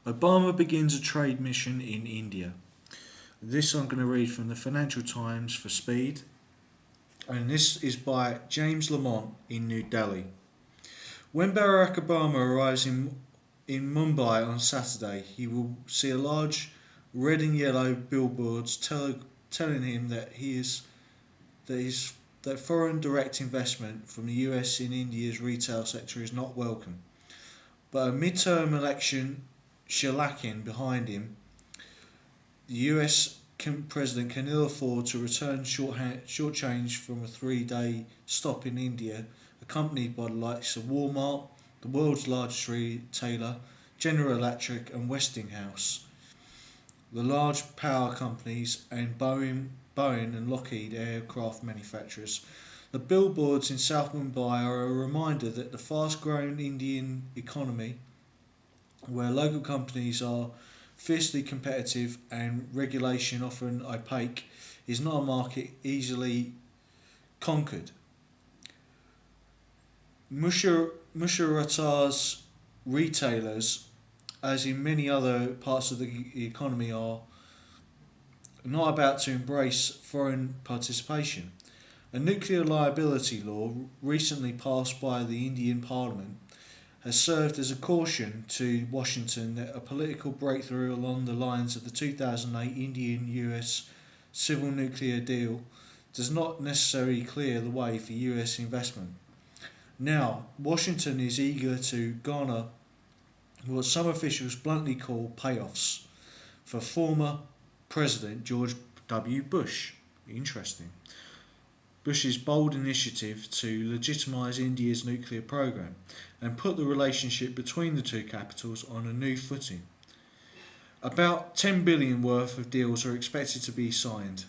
Obama begins a trade mission in India. This I'm going to read from the Financial Times for speed, and this is by James Lamont in New Delhi. When Barack Obama arrives in Mumbai on Saturday, he will see a large red and yellow billboards telling him that foreign direct investment from the US in India's retail sector is not welcome. But a mid-term election shellacking behind him, the US president can ill afford to return short change from a 3-day stop in India, accompanied by the likes of Walmart, the world's largest retailer, General Electric and Westinghouse, the large power companies, and Boeing and Lockheed aircraft manufacturers. The billboards in South Mumbai are a reminder that the fast-growing Indian economy, where local companies are fiercely competitive and regulation often opaque, is not a market easily conquered. Musharraf's retailers, as in many other parts of the economy, are not about to embrace foreign participation. A nuclear liability law recently passed by the Indian Parliament has served as a caution to Washington that a political breakthrough along the lines of the 2008 Indian-US civil nuclear deal does not necessarily clear the way for US investment. Now, Washington is eager to garner what some officials bluntly call payoffs for former President George W. Bush. Interesting. Bush's bold initiative to legitimise India's nuclear program and put the relationship between the two capitals on a new footing. About $10 billion worth of deals are expected to be signed.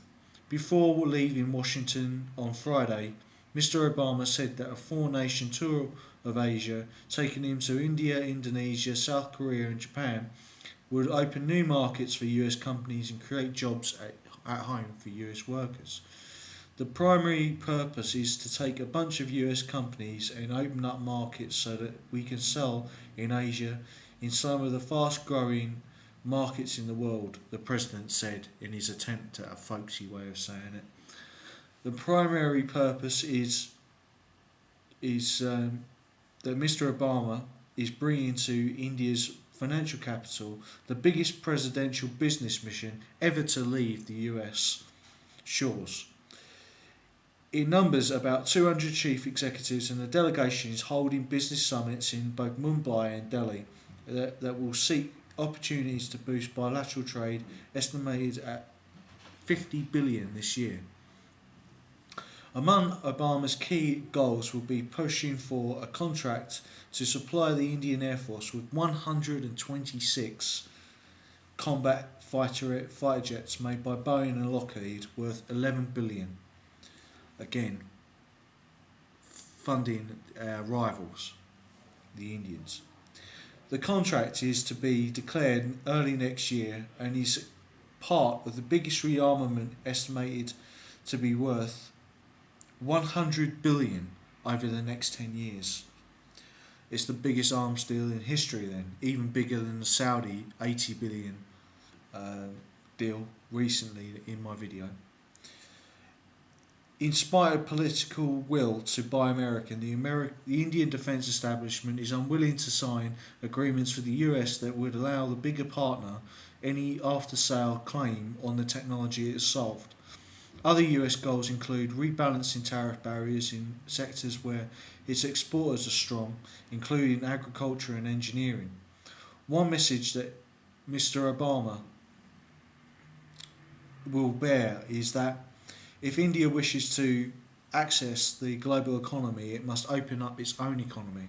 Before leaving Washington on Friday, Mr. Obama said that a 4-nation tour of Asia, taking him to India, Indonesia, South Korea and Japan, would open new markets for US companies and create jobs at home for US workers. The primary purpose is to take a bunch of US companies and open up markets so that we can sell in Asia in some of the fast growing markets in the world, the President said in his attempt at a folksy way of saying it. The primary purpose is that Mr. Obama is bringing to India's financial capital the biggest presidential business mission ever to leave the US shores. It numbers about 200 chief executives, and the delegation is holding business summits in both Mumbai and Delhi that will seek opportunities to boost bilateral trade, estimated at $50 billion this year. Among Obama's key goals will be pushing for a contract to supply the Indian Air Force with 126 combat fighter jets made by Boeing and Lockheed worth $11 billion. Again, funding our rivals, the Indians. The contract is to be declared early next year and is part of the biggest rearmament, estimated to be worth $100 billion over the next 10 years. It's the biggest arms deal in history then, even bigger than the Saudi $80 billion deal recently in my video. In spite of political will to buy American, the Indian defence establishment is unwilling to sign agreements with the US that would allow the bigger partner any after-sale claim on the technology it has solved. Other US goals include rebalancing tariff barriers in sectors where its exporters are strong, including agriculture and engineering. One message that Mr. Obama will bear is that if India wishes to access the global economy, it must open up its own economy.